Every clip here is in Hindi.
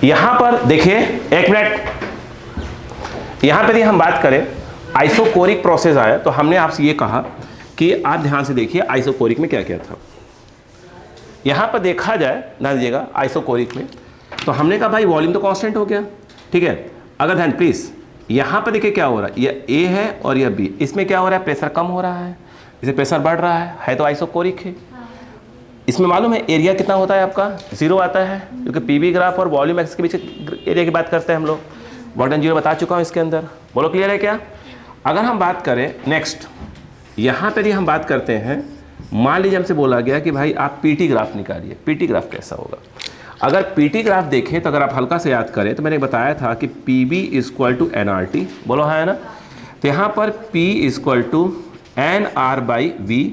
यहां पर देखिए, एक मिनट, यहां पर हम बात करें आइसोकोरिक प्रोसेस आया, तो हमने आपसे ये कहा कि आप ध्यान से देखिए आइसोकोरिक में क्या क्या था। यहां पर देखा जाए, ध्यान दीजिएगा, आइसोकोरिक में तो हमने कहा भाई वॉल्यूम तो कांस्टेंट हो गया, ठीक है। अगर ध्यान प्लीज, यहां पर देखिए क्या हो रहा है, ये ए है और ये बी, इसमें क्या हो रहा है, प्रेशर कम हो रहा है, इसे प्रेशर बढ़ रहा है तो आइसोकोरिक है। इसमें मालूम है एरिया कितना होता है आपका, 0 आता है, क्योंकि पीवी ग्राफ और वॉल्यूम एक्स के बीच एरिया की बात करते हैं हम लोग। बॉटन 0 बता चुका हूं इसके अंदर, बोलो क्लियर है क्या। अगर हम बात करें नेक्स्ट, यहां पर ही हम बात करते हैं, मान लीजिए हमसे बोला गया कि भाई आप पीटी ग्राफ निकालिए, पीटी ग्राफ कैसा होगा। अगर पीटी ग्राफ देखें तो अगर आप हल्का से याद करें तो मैंने बताया था कि P B equal to N R T, बोलो है ना। तो यहाँ पर P equal to N R by V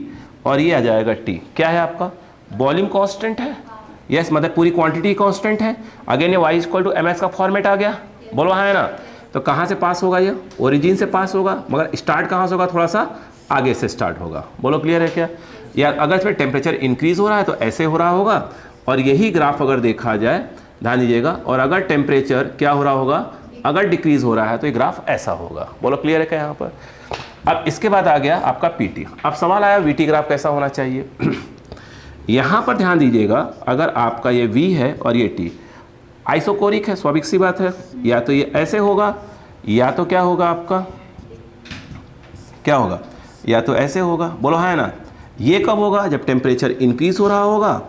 और ये आ जाएगा T, क्या है आपका वॉल्यूम कांस्टेंट है, यस, मतलब पूरी क्वांटिटी कांस्टेंट है। अगेन ये y equal to M S का फॉर्मेट आ गया, बोलो है ना। तो कहाँ से पास होगा, ये ओरिजिन से पास होगा, मगर स्टार्ट कहाँ से होगा, थोड़ा सा आगे से स्टार्ट होगा, बोलो क्लियर है क्या। या अगर इसमें टेम्परेचर इंक्रीज हो रहा है तो ऐसे हो रहा होगा, और यही ग्राफ अगर देखा जाए, ध्यान दीजिएगा, और अगर टेम्परेचर क्या हो रहा होगा, अगर डिक्रीज हो रहा है तो ये ग्राफ ऐसा होगा, बोलो क्लियर है क्या यहाँ पर। अब इसके बाद आ गया आपका पीटी। अब सवाल आया वीटी ग्राफ कैसा होना चाहिए। यहाँ पर ध्यान दीजिएगा, अगर आपका ये वी है और ये टी आइसोकोरिक है, स्वाभाविक सी बात है, या तो ये ऐसे होगा या तो क्या होगा आपका, क्या होगा, या तो ऐसे होगा, बोलो है ना। ये कब होगा, जब टेम्परेचर इंक्रीज हो रहा होगा,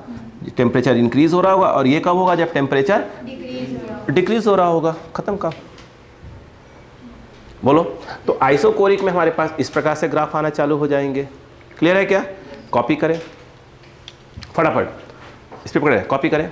टेम्परेचर इंक्रीज हो रहा होगा, और ये कब होगा, जब टेम्परेचर डिक्रीज हो रहा होगा, खत्म का, बोलो। तो आइसोकोरिक में हमारे पास इस प्रकार से ग्राफ आना चालू हो जाएंगे, क्लियर है क्या। कॉपी करें फटाफट, इस पे पकड़े कॉपी करें।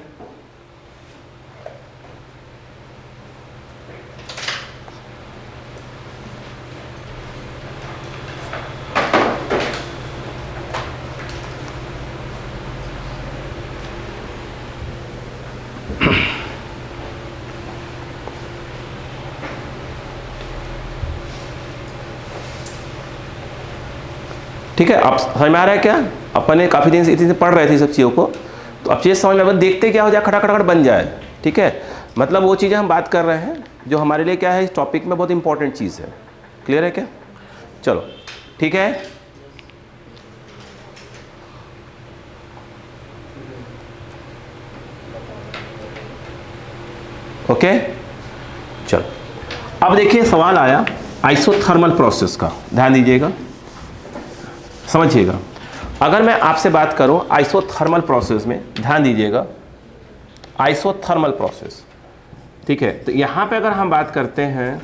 ठीक है, अब समझ में आ रहा है क्या। अपन ने काफ़ी दिन से इतनी पढ़ रहे थे सब चीज़ों को, तो अब चीज़ समझ में, अब देखते क्या हो जाए, खटाखट बन जाए, ठीक है। मतलब वो चीज़ें हम बात कर रहे हैं जो हमारे लिए क्या है, इस टॉपिक में बहुत इंपॉर्टेंट चीज़ है, क्लियर है क्या। चलो ठीक है, ओके। चलो अब देखिए सवाल आया आइसोथर्मल प्रोसेस का, ध्यान दीजिएगा, समझिएगा। अगर मैं आपसे बात करूं आइसोथर्मल प्रोसेस में, ध्यान दीजिएगा, आइसोथर्मल प्रोसेस, ठीक है। तो यहां पे अगर हम बात करते हैं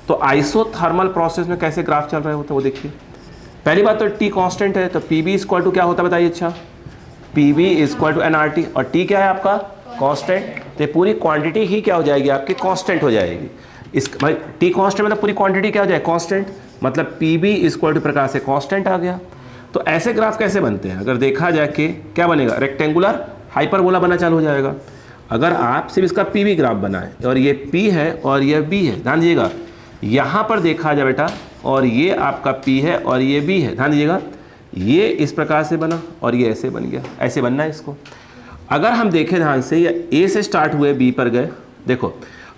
तो आइसोथर्मल प्रोसेस में कैसे ग्राफ चल रहे होते हैं वो देखिए। पहली बात तो टी कांस्टेंट है, तो पी बी इक्वल टू क्या होता है बताइए, अच्छा P B equal to N R T, और टी क्या है आपका कांस्टेंट, तो पूरी क्वांटिटी ही क्या हो जाएगी आपकी, कांस्टेंट हो जाएगी। इस भाई टी कांस्टेंट मतलब पूरी क्वांटिटी क्या हो जाए, कांस्टेंट, मतलब पी बी इक्वल टू प्रकार से कांस्टेंट आ गया। तो ऐसे ग्राफ कैसे बनते हैं, अगर देखा जाए कि क्या बनेगा, रेक्टेंगुलर हाइपरबोला बना चालू हो जाएगा। अगर आप सिर्फ इसका पी बी ग्राफ बनाएं, और ये पी है और ये बी है, ध्यान दीजिएगा, यहाँ पर देखा जाए बेटा, और ये आपका पी है और ये बी है, ध्यान दीजिएगा, ये इस प्रकार से बना और ये ऐसे बन गया, ऐसे बनना है इसको। अगर हम देखें ध्यान से, ये ए से स्टार्ट हुए बी पर गए, देखो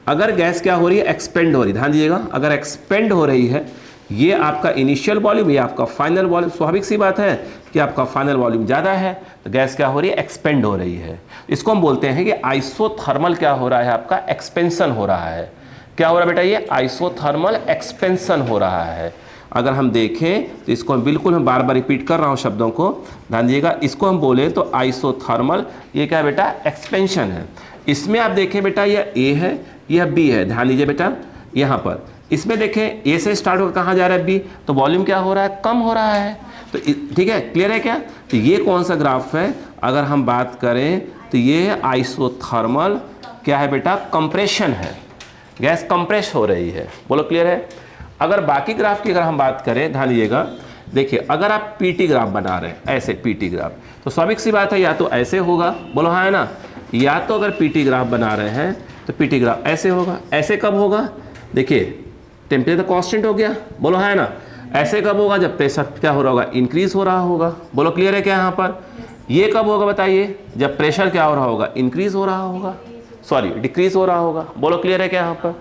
अगर गैस क्या हो रही है, एक्सपेंड हो रही है, ध्यान दीजिएगा, अगर एक्सपेंड हो रही है, ये आपका इनिशियल वॉल्यूम, ये आपका फाइनल वॉल्यूम, स्वाभाविक सी बात है कि आपका फाइनल वॉल्यूम ज़्यादा है, तो गैस क्या हो रही है, एक्सपेंड हो रही है। इसको हम बोलते हैं कि आइसोथर्मल क्या हो रहा है आपका, एक्सपेंशन हो रहा है। क्या हो रहा है बेटा, ये आइसोथर्मल एक्सपेंशन हो रहा है। अगर हम देखें तो इसको बिल्कुल मैं बार बार रिपीट कर रहा हूँ शब्दों को, ध्यान दीजिएगा, इसको हम बोले तो आइसोथर्मल, ये क्या है बेटा, एक्सपेंशन है। इसमें आप देखें बेटा, यह ए है, यह बी है, ध्यान दीजिए बेटा, यहाँ पर इसमें देखें ए से स्टार्ट होकर कहाँ जा रहा है बी, तो वॉल्यूम क्या हो रहा है, कम हो रहा है। तो ठीक है, क्लियर है क्या। तो ये कौन सा ग्राफ है, अगर हम बात करें तो ये आइसोथर्मल क्या है बेटा, कंप्रेशन है, गैस कंप्रेस हो रही है, बोलो क्लियर है। अगर बाकी ग्राफ की अगर हम बात करें, ध्यान दीजिएगा, देखिए अगर आप पीटी ग्राफ बना रहे हैं, ऐसे पीटी ग्राफ, तो स्वाभाविक सी बात है या तो ऐसे होगा, बोलो हाँ है ना, या तो अगर पीटी ग्राफ बना रहे हैं तो पीटी ग्राफ ऐसे होगा। ऐसे कब होगा, देखिए टेम्परेचर कांस्टेंट हो गया, बोलो है ना। ऐसे कब होगा, जब प्रेशर क्या हो रहा होगा, इंक्रीज हो रहा होगा, बोलो क्लियर है क्या। यहाँ पर ये कब होगा बताइए, जब प्रेशर क्या हो रहा होगा, इंक्रीज हो रहा होगा, सॉरी डिक्रीज हो रहा होगा। बोलो क्लियर है क्या यहाँ पर?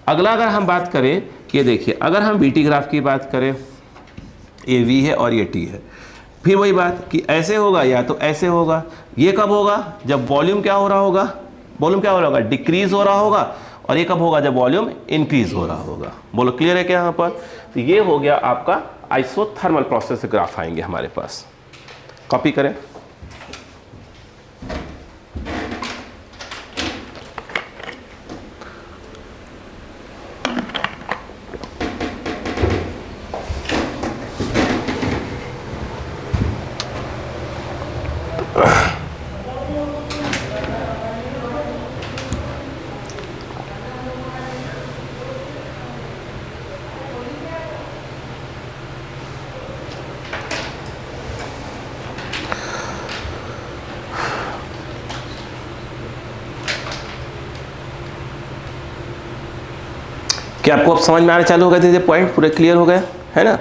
अगला अगर हम बात करें, ये देखिए अगर हम वीटी ग्राफ की बात करें, ये वी है और ये टी है, फिर वही बात कि ऐसे होगा या तो ऐसे होगा। ये कब होगा? जब वॉल्यूम क्या हो रहा होगा? वॉल्यूम क्या हो रहा होगा? डिक्रीज हो रहा होगा। और ये कब होगा? जब वॉल्यूम इंक्रीज हो रहा होगा। बोलो क्लियर है क्या यहाँ पर? तो ये हो गया आपका आइसोथर्मल प्रोसेस ग्राफ आएंगे हमारे पास। कॉपी करें। क्या आपको अब समझ में आना चालू हो गए थे? पॉइंट पूरे क्लियर हो गए है ना?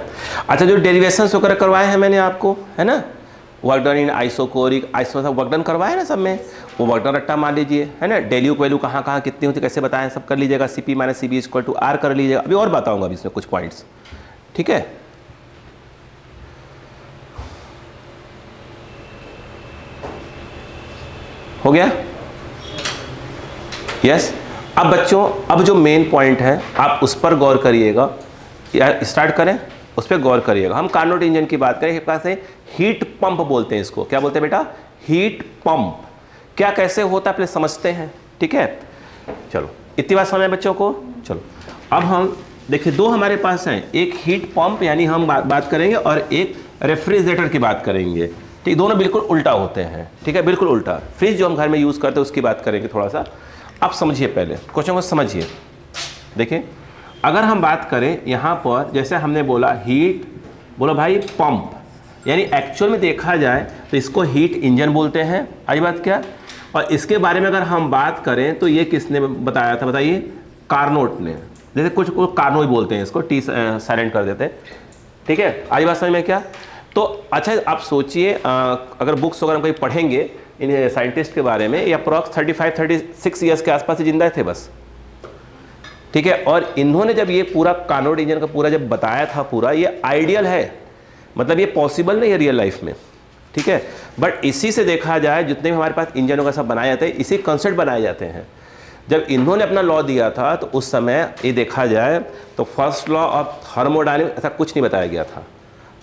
अच्छा, जो डेरिवेशंस वगैरह करवाए हैं मैंने आपको, है ना, work done in isochoric iso सब वर्क डन करवाए ना सब में, वो वर्क डन रट्टा मान लीजिए, है ना। डेल्यू को वैल्यू कहाँ कहाँ कितनी होती कैसे बताएं, सब कर लीजिएगा। CP minus CB equal to R कर लीजिएगा। अभी और बताऊंगा अभी इसमें कुछ पॉइंट्स, ठीक है। हो गया? यस। अब बच्चों, अब जो मेन पॉइंट है आप उस पर गौर करिएगा, या स्टार्ट करें उस पर गौर करिएगा। हम कार्नोट इंजन की बात करें, पास है हीट पंप बोलते हैं इसको। क्या बोलते हैं बेटा? Heat pump. क्या कैसे होता है पहले समझते हैं, ठीक है। चलो इतनी बात समझ में बच्चों को। चलो अब हम देखिए, दो हमारे पास हैं, एक हीट पंप यानी हम बात करेंगे, और एक रेफ्रिजरेटर की बात करेंगे, ठीक। दोनों बिल्कुल उल्टा होते हैं, ठीक है, बिल्कुल उल्टा। फ्रिज जो हम घर में यूज़ करते हैं उसकी बात करेंगे थोड़ा सा। अब समझिए, पहले क्वेश्चन को समझिए। देखिए अगर हम बात करें यहाँ पर, जैसे हमने बोला हीट, बोलो भाई पंप, यानी एक्चुअल में देखा जाए तो इसको हीट इंजन बोलते हैं। आई बात क्या? और इसके बारे में अगर हम बात करें तो ये किसने बताया था बताइए? कार्नोट ने। जैसे कुछ कार्नो ही बोलते हैं इसको, टी साइलेंट कर देते हैं, ठीक है। आई बात समझ में क्या? तो अच्छा आप सोचिए, अगर बुक्स वगैरह कोई पढ़ेंगे इन साइंटिस्ट के बारे में, ये अप्रॉक्स 35-36 ईयर्स के आसपास ही जिंदा थे बस, ठीक है। और इन्होंने जब ये पूरा कार्नोट इंजन का पूरा जब बताया था, पूरा ये आइडियल है, मतलब ये पॉसिबल नहीं है रियल लाइफ में, ठीक है। बट इसी से देखा जाए जितने भी हमारे पास इंजनों का सब बनाए जाते हैं, इसी कंसेप्ट बनाए जाते हैं। जब इन्होंने अपना लॉ दिया था तो उस समय ये देखा जाए तो फर्स्ट लॉ ऑफ थर्मोडायनेमिक्स ऐसा कुछ नहीं बताया गया था।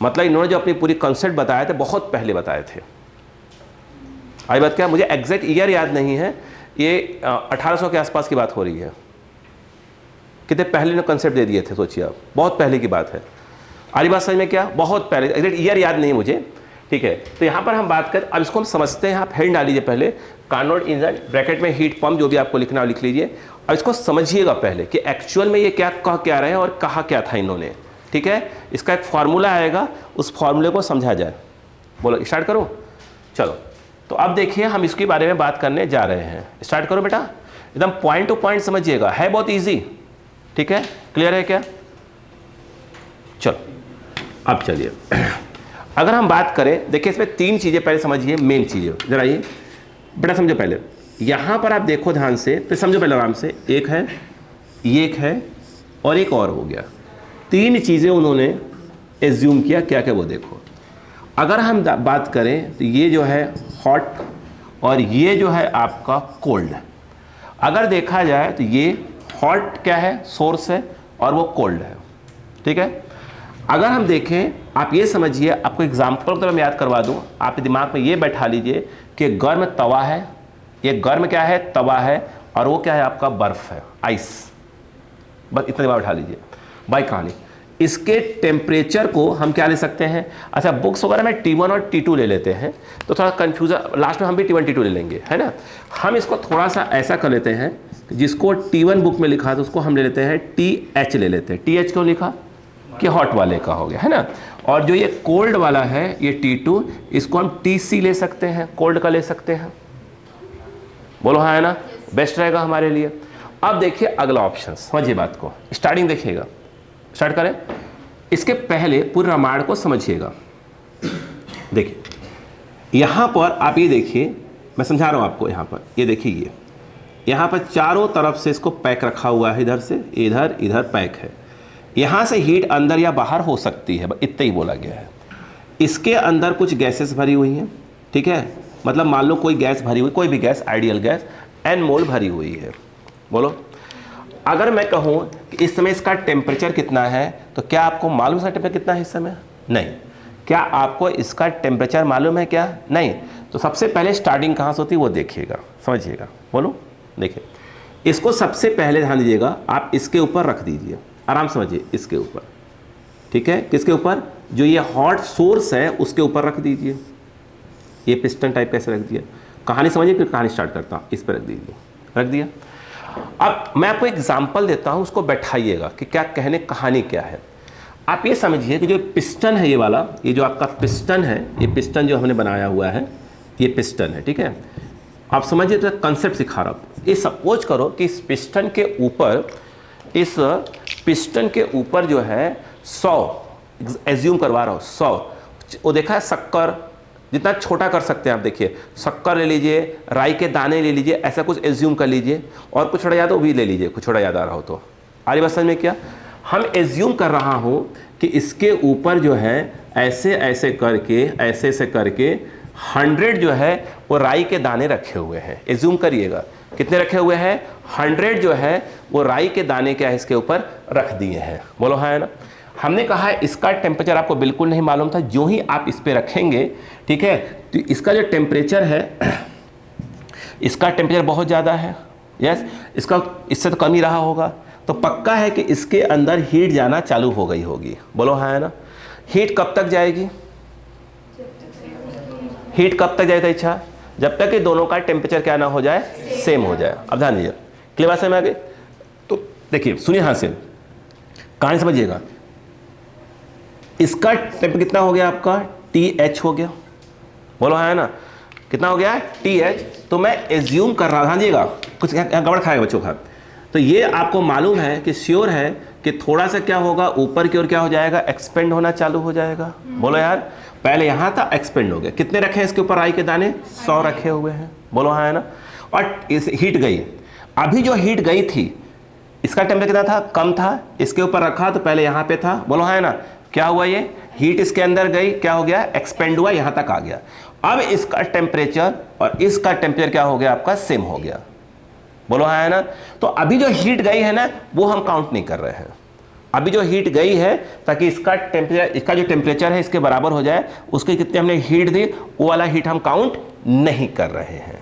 मतलब इन्होंने जो अपनी पूरी कंसेप्ट बताए थे बहुत पहले बताए थे। आई बात क्या? मुझे एग्जैक्ट ईयर याद नहीं है, ये 1800 के आसपास की बात हो रही है। कितने पहले ने कंसेप्ट दे दिए थे, सोचिए आप, बहुत पहले की बात है। आई बात समझ में क्या? बहुत पहले, एग्जैक्ट ईयर याद नहीं मुझे, ठीक है। तो यहाँ पर हम बात कर, अब इसको हम समझते हैं। आप हेड डालिए पहले, कार्नोट इंजन ब्रैकेट में हीट पंप, जो भी आपको लिखना लिख लीजिए। अब इसको समझिएगा पहले कि एक्चुअल में ये क्या कह क्या रहे हैं और कहा क्या था इन्होंने, ठीक है। इसका एक फार्मूला आएगा, उस फार्मूले को समझा जाए। बोलो स्टार्ट करो। चलो तो अब देखिए हम इसके बारे में बात करने जा रहे हैं। स्टार्ट करो बेटा, एकदम पॉइंट टू पॉइंट समझिएगा, है बहुत इजी, ठीक है। क्लियर है क्या? चलो अब चलिए अगर हम बात करें, देखिए इसमें तीन चीज़ें पहले समझिए, मेन चीज़ें जरा ये बेटा समझो पहले। यहाँ पर आप देखो ध्यान से, फिर समझो पहले आराम से। एक है, ये एक है, और एक और हो गया। तीन चीज़ें उन्होंने एज्यूम किया, क्या क्या वो देखो। अगर हम बात करें तो ये जो है हॉट और ये जो है आपका कोल्ड। अगर देखा जाए तो ये हॉट क्या है? सोर्स है, और वो कोल्ड है, ठीक है। अगर हम देखें, आप ये समझिए, आपको एग्जाम्पल तो मैं याद करवा दूं, आप दिमाग में ये बैठा लीजिए कि गर्म तवा है, ये गर्म क्या है? तवा है, और वो क्या है? आपका बर्फ है, आइस। बस इतना दिमाग बैठा लीजिए भाई कहानी। इसके टेम्परेचर को हम क्या ले सकते हैं? अच्छा बुक्स वगैरह में T1 और T2 ले लेते हैं तो थोड़ा कन्फ्यूजन, लास्ट में हम भी T1 T2 ले लेंगे, है ना। हम इसको थोड़ा सा ऐसा कर लेते हैं, जिसको T1 बुक में लिखा तो उसको हम ले लेते हैं TH ले लेते हैं। TH क्यों लिखा? कि हॉट वाले का हो गया, है ना। और जो ये कोल्ड वाला है ये T2, इसको हम TC ले सकते हैं, कोल्ड का ले सकते हैं। बोलो हाँ है ना, बेस्ट रहेगा हमारे लिए। अब देखिए अगला ऑप्शन, समझिए बात को, स्टार्टिंग देखिएगा। स्टार्ट करें, इसके पहले पूरे रामायण को समझिएगा। देखिए यहाँ पर आप ये देखिए, मैं समझा रहा हूँ आपको। यहाँ पर ये देखिए, यहाँ पर चारों तरफ से इसको पैक रखा हुआ है, इधर से इधर, इधर पैक है। यहाँ से हीट अंदर या बाहर हो सकती है, इतना ही बोला गया है। इसके अंदर कुछ गैसेस भरी हुई हैं, ठीक है, मतलब मान लो कोई गैस भरी हुई, कोई भी गैस, आइडियल गैस n मोल भरी हुई है। बोलो, अगर मैं कहूँ कि इस समय इसका टेम्परेचर कितना है, तो क्या आपको मालूम है टेम्परेचर कितना है इस समय? नहीं। क्या आपको इसका टेम्परेचर मालूम है क्या? नहीं। तो सबसे पहले स्टार्टिंग कहाँ से होती है वो देखिएगा, समझिएगा। बोलो, देखिए, इसको सबसे पहले ध्यान दीजिएगा, आप इसके ऊपर रख दीजिए, आराम समझिए, इसके ऊपर, ठीक है। किसके ऊपर? जो ये हॉट सोर्स है उसके ऊपर रख दीजिए। ये पिस्टन टाइप कैसे रख दिया, कहानी समझिए, फिर कहानी स्टार्ट करता हूँ। इस पर रख दीजिए, रख दिया। अब मैं आपको एग्जाम्पल देता हूँ, उसको बैठाइएगा कि क्या कहने, कहानी क्या है। आप ये समझिए कि जो पिस्टन है, ये वाला, ये जो आपका पिस्टन है, ये पिस्टन जो हमने बनाया हुआ है, ये पिस्टन है, ठीक है। आप समझिए, तो कंसेप्ट सिखा रहा हूँ। ये सपोज करो कि इस पिस्टन के ऊपर, इस पिस्टन के ऊपर जो है 100, एज्यूम करवा रहा हूँ 100, वो देखा है शक्कर, जितना छोटा कर सकते हैं आप, देखिए शक्कर ले लीजिए, राई के दाने ले लीजिए, ऐसा कुछ एज्यूम कर लीजिए, और कुछ छोटा याद हो भी ले लीजिए, कुछ छोटा याद आ रहा हो तो। आ रही बात समझ में? क्या हम एज्यूम कर रहा हूँ कि इसके ऊपर जो है ऐसे ऐसे करके, ऐसे ऐसे करके 100 जो है वो राई के दाने रखे हुए हैं। एज्यूम करिएगा कितने रखे हुए हैं? 100 जो है वो राई के दाने क्या है इसके ऊपर रख दिए हैं। बोलो हाँ है ना। हमने कहा है इसका टेम्परेचर आपको बिल्कुल नहीं मालूम था, जो ही आप इस पे रखेंगे, ठीक है, तो इसका जो टेम्परेचर है, इसका टेम्परेचर बहुत ज़्यादा है, यस, इसका इससे तो कम ही रहा होगा, तो पक्का है कि इसके अंदर हीट जाना चालू हो गई होगी। बोलो हाँ है ना। हीट कब तक जाएगी? हीट कब तक जाएगा? इच्छा जब तक कि दोनों का टेम्परेचर क्या ना हो जाए, सेम हो जाए। अब ध्यान दीजिए, क्लियर बात समझ में आ गई? तो देखिए, सुनिए, हाँ से कहानी समझिएगा। इसका टेम्परेचर कितना हो गया आपका? TH हो गया। बोलो हाँ है ना। कितना हो गया? TH। तो मैं एज्यूम कर रहा, ध्यान दीजिएगा, कुछ गड़बड़ खाएगा बच्चों का। तो ये आपको मालूम है कि श्योर है कि थोड़ा सा क्या होगा, ऊपर की ओर क्या हो जाएगा, एक्सपेंड होना चालू हो जाएगा। बोलो यार, पहले यहाँ था, एक्सपेंड हो गया। कितने रखे हैं इसके ऊपर राई के दाने? 100 रखे हुए हैं। बोलो हाँ है ना। और इस हीट गई, अभी जो हीट गई थी, इसका टेम्परेचर कितना था? कम था। इसके ऊपर रखा तो पहले यहाँ पे था। बोलो हाँ है ना। क्या हुआ? ये हीट इसके अंदर गई, क्या हो गया? एक्सपेंड हुआ, यहाँ तक आ गया। अब इसका टेम्परेचर और इसका टेम्परेचर क्या हो गया आपका? सेम हो गया। बोलो हाँ है ना। तो अभी जो हीट गई है ना, वो हम काउंट नहीं कर रहे हैं। अभी जो हीट गई है, ताकि इसका टेम्परेचर, इसका जो टेम्परेचर है इसके बराबर हो जाए, उसके कितने हमने हीट दी, वो वाला हीट हम काउंट नहीं कर रहे हैं।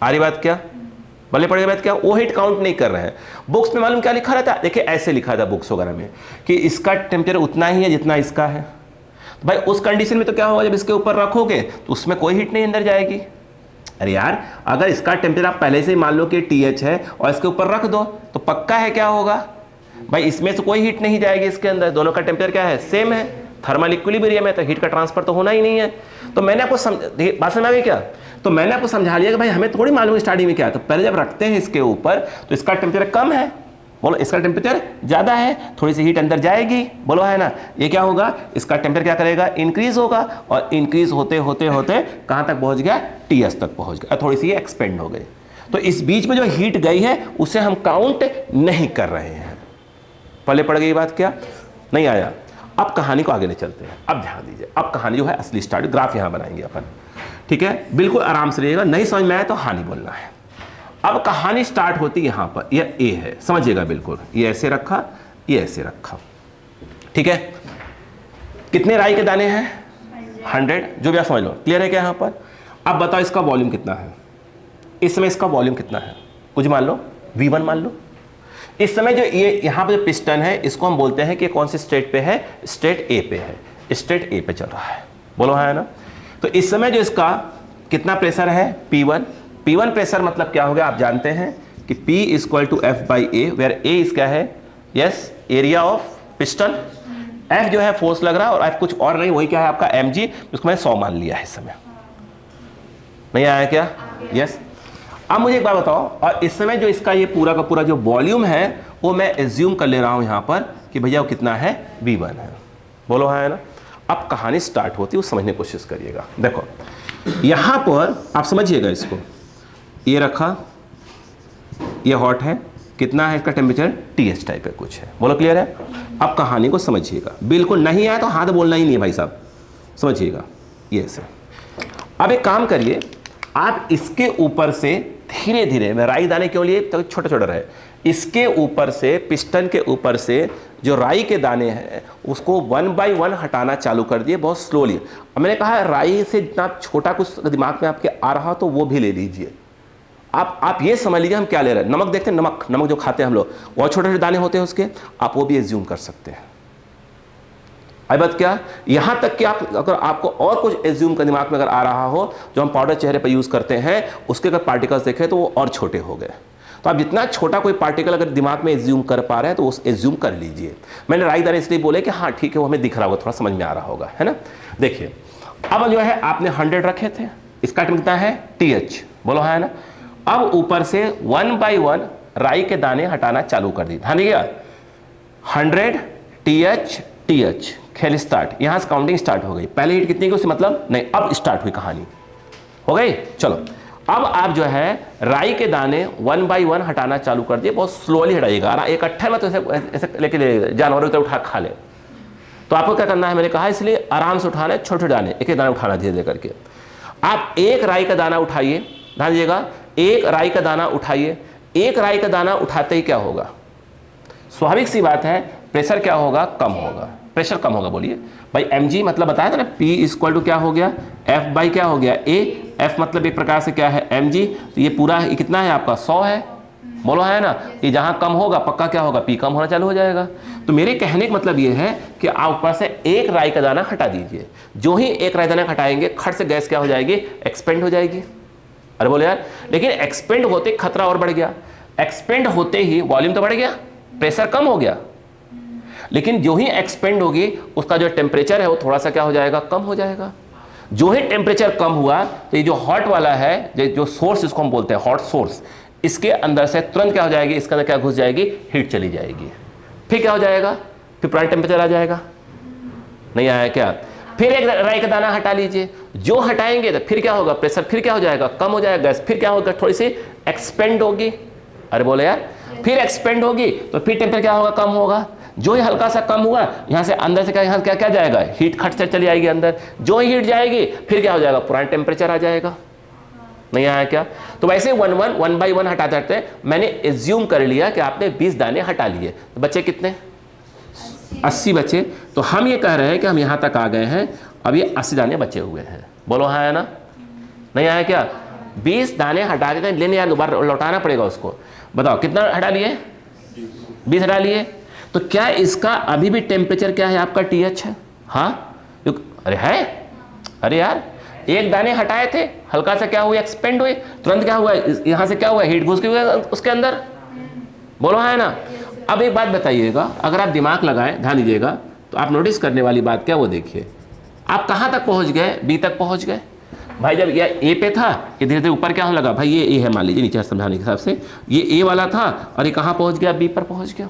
आ रही बात क्या? भले पड़ेगी बात क्या? वो हीट काउंट नहीं कर रहे हैं। बुक्स में मालूम क्या लिखा रहता है? देखिए ऐसे लिखा था बुक्स वगैरह में कि इसका टेम्परेचर उतना ही है जितना इसका है। तो भाई उस कंडीशन में तो क्या होगा, जब इसके ऊपर रखोगे तो उसमें कोई हीट नहीं अंदर जाएगी। अरे यार, अगर इसका टेम्परेचर आप पहले से ही मान लो कि TH है और इसके ऊपर रख दो, तो पक्का है क्या होगा भाई, इसमें से कोई हीट नहीं जाएगी इसके अंदर। दोनों का टेम्परेचर क्या है? सेम है। थर्मल इक्विलिब्रियम है, तो हीट का ट्रांसफर तो होना ही नहीं है। तो मैंने आपको बात समझ आ गई क्या? तो मैंने आपको समझा लिया कि भाई हमें थोड़ी मालूम स्टार्टिंग में क्या है। तो पहले जब रखते हैं इसके ऊपर, तो इसका टेम्परेचर कम है, बोलो इसका टेम्परेचर ज़्यादा है, थोड़ी सी हीट अंदर जाएगी। बोलो है ना। ये क्या होगा, इसका टेम्परेचर क्या करेगा? इंक्रीज होगा, और इंक्रीज होते होते होते कहाँ तक पहुँच गया? TH तक पहुँच गया, थोड़ी सी ये एक्सपेंड हो गई। तो इस बीच में जो हीट गई है उसे हम काउंट नहीं कर रहे हैं। पहले पड़ गई बात क्या? नहीं आया। अब कहानी को आगे ले चलते हैं। अब ध्यान दीजिए, अब कहानी जो है असली स्टार्ट, ग्राफ यहाँ बनाएंगे अपन, ठीक है। बिल्कुल आराम से रहिएगा, नहीं समझ में आए तो हानि बोलना है। अब कहानी स्टार्ट होती है यहाँ पर, यह A है, समझिएगा बिल्कुल। ये ऐसे रखा, ये ऐसे रखा, ठीक है। कितने राई के दाने हैं? 100, जो भी आप समझ लो। क्लियर है क्या यहाँ पर? अब बताओ इसका वॉल्यूम कितना है इस समय? इसका वॉल्यूम कितना है? कुछ मान लो, V1 मान लो। इस समय जो ये यहाँ पर जो पिस्टन है, इसको हम बोलते हैं कि कौन सी स्टेट पे है? स्टेट A पे है, स्टेट A पे चल रहा है। बोलो हाँ है ना। तो इस समय जो इसका कितना प्रेशर है? P1। P1 प्रेशर मतलब क्या हो गया, आप जानते हैं कि P = F/A, वेयर A इस क्या है? Yes, area of piston. F जो है फोर्स लग रहा है, और F कुछ और नहीं, वही क्या है आपका mg, उसको मैंने 100 मान लिया है इस समय। नहीं आया क्या? यस। अब मुझे एक बात बताओ, और इस समय जो इसका ये पूरा का पूरा जो वॉल्यूम है, वो मैं एज्यूम कर ले रहा हूं यहां पर कि भैया वो कितना है? V1 है। बोलो हाँ है ना। अब कहानी स्टार्ट होती है, वो समझने की कोशिश करिएगा। देखो यहां पर आप समझिएगा इसको, ये रखा, ये हॉट है, कितना है इसका टेम्परेचर, TH टाइप है कुछ है। बोलो क्लियर है? अब कहानी को समझिएगा, बिल्कुल नहीं आया तो हाथ बोलना ही नहीं है भाई साहब, समझिएगा ये से। अब एक काम करिए, आप इसके ऊपर से धीरे धीरे, मैं राई दाने क्यों लिए तो छोटे छोटे रहे, इसके ऊपर से, पिस्टन के ऊपर से जो राई के दाने हैं उसको 1 बाय 1 हटाना चालू कर दिए, बहुत स्लोली। अब मैंने कहा राई से जितना छोटा कुछ दिमाग में आपके आ रहा तो वो भी ले लीजिए। आप ये समझ लीजिए हम क्या ले रहे हैं। नमक देखते हैं, नमक जो खाते हैं हम लोग, वो छोटे छोटे दाने होते हैं उसके, आप वो भी एज्यूम कर सकते हैं। आई बात क्या, यहां तक कि आप अगर आपको और कुछ एज्यूम का दिमाग में अगर आ रहा हो, जो हम पाउडर चेहरे पर यूज करते हैं, उसके अगर पार्टिकल्स देखें तो वो और छोटे हो गए। तो आप जितना छोटा कोई पार्टिकल अगर दिमाग में एज्यूम कर पा रहे हैं तो उस एज्यूम कर लीजिए। मैंने राई दाने इसलिए बोले कि हाँ ठीक है, वो हमें दिख रहा होगा, थोड़ा समझ में आ रहा होगा, है ना। देखिए अब जो है आपने 100 रखे थे, इसका कितना है TH, बोलो है ना। अब ऊपर से 1 बाय 1 राई के दाने हटाना चालू कर दी, ध्यान दिया, 100 TH खेल स्टार्ट, यहां से काउंटिंग स्टार्ट हो गई। पहले हिट कितनी की उससे मतलब नहीं, अब स्टार्ट हुई कहानी, हो गई। चलो अब आप जो है राई के दाने 1 बाय 1 हटाना चालू कर दिए, बहुत स्लोली हटाइएगा, इकट्ठे मत ऐसे लेके जानवरों की तरह उठा खा ले। तो आपको क्या करना है, मैंने कहा इसलिए आराम से उठाना है, छोटे दाने, एक एक दाना उठाना धीरे धीरे करके। आप एक राई का दाना उठाइए, ध्यान दीजिएगा, एक राई का दाना उठाइए। एक राई का दाना उठाते ही क्या होगा, स्वाभाविक सी बात है, प्रेशर क्या होगा, कम होगा, प्रेशर कम होगा। बोलिए भाई, mg मतलब बताया था ना, P इक्वल टू क्या हो गया, F बाई क्या हो गया A। F मतलब एक प्रकार से क्या है mg, तो ये पूरा ये कितना है आपका 100 है, बोलो है ना। ये जहां कम होगा पक्का क्या होगा, P कम होना चालू हो जाएगा। तो मेरे कहने का मतलब ये है कि आप ऊपर से एक राई का दाना हटा दीजिए। जो ही एक राई दाना हटाएंगे, खट से गैस क्या हो जाएगी, एक्सपेंड हो जाएगी। अरे बोले यार, लेकिन एक्सपेंड होते खतरा और बढ़ गया, एक्सपेंड होते ही वॉल्यूम तो बढ़ गया, प्रेशर कम हो गया, लेकिन जो ही एक्सपेंड होगी उसका जो टेम्परेचर है वो थोड़ा सा क्या हो जाएगा, कम हो जाएगा। जो ही टेम्परेचर कम हुआ तो ये जो हॉट वाला है, जो सोर्स इसको हम बोलते हैं हॉट सोर्स, इसके अंदर से तुरंत क्या हो जाएगी, इसके अंदर क्या घुस जाएगी, हीट चली जाएगी। फिर क्या हो जाएगा, फिर पुराना टेम्परेचर आ जाएगा। नहीं आया क्या, फिर एक राई का दाना हटा लीजिए, जो हटाएंगे तो फिर क्या होगा, प्रेशर फिर क्या हो जाएगा, कम हो जाएगा, गैस फिर क्या होगा, थोड़ी सी एक्सपेंड होगी। अरे बोले यार, फिर एक्सपेंड होगी तो फिर टेम्परेचर क्या होगा, कम होगा। जो ही हल्का सा कम हुआ, यहाँ से अंदर से क्या, यहाँ क्या क्या जाएगा, हीट खट से चली जाएगी अंदर। जो ही हीट जाएगी फिर क्या हो जाएगा, पुराना टेम्परेचर आ जाएगा। नहीं आया क्या। तो वैसे 1 बाय 1 हटाते हटाते मैंने एज्यूम कर लिया कि आपने 20 दाने हटा लिए, तो बचे कितने, 80 बचे। तो हम ये कह रहे हैं कि हम यहाँ तक आ गए हैं, अब ये 80 दाने बचे हुए हैं। बोलो हाँ है ना, नहीं आया क्या। 20 दाने हटा देते हैं, लेने यार दोबारा लौटाना पड़ेगा उसको। बताओ कितना हटा लिए, 20 हटा लिए। तो क्या इसका अभी भी टेम्परेचर क्या है आपका, TH है। हाँ अरे है, अरे यार एक दाने हटाए थे, हल्का सा क्या हुआ, एक्सपेंड हुए, तुरंत क्या हुआ, यहाँ से क्या हुआ, हीट घुस गई उसके अंदर। बोलो है ना। अब एक बात बताइएगा, अगर आप दिमाग लगाएं, ध्यान दीजिएगा, तो आप नोटिस करने वाली बात क्या, वो देखिए आप कहाँ तक पहुँच गए, B तक पहुँच गए। भाई जब ये A पे था, ये धीरे धीरे ऊपर क्या होने लगा, भाई ये A है मान लीजिए, नीचे समझाने के हिसाब से ये A वाला था और ये कहाँ पहुँच गया, B पर पहुँच गया।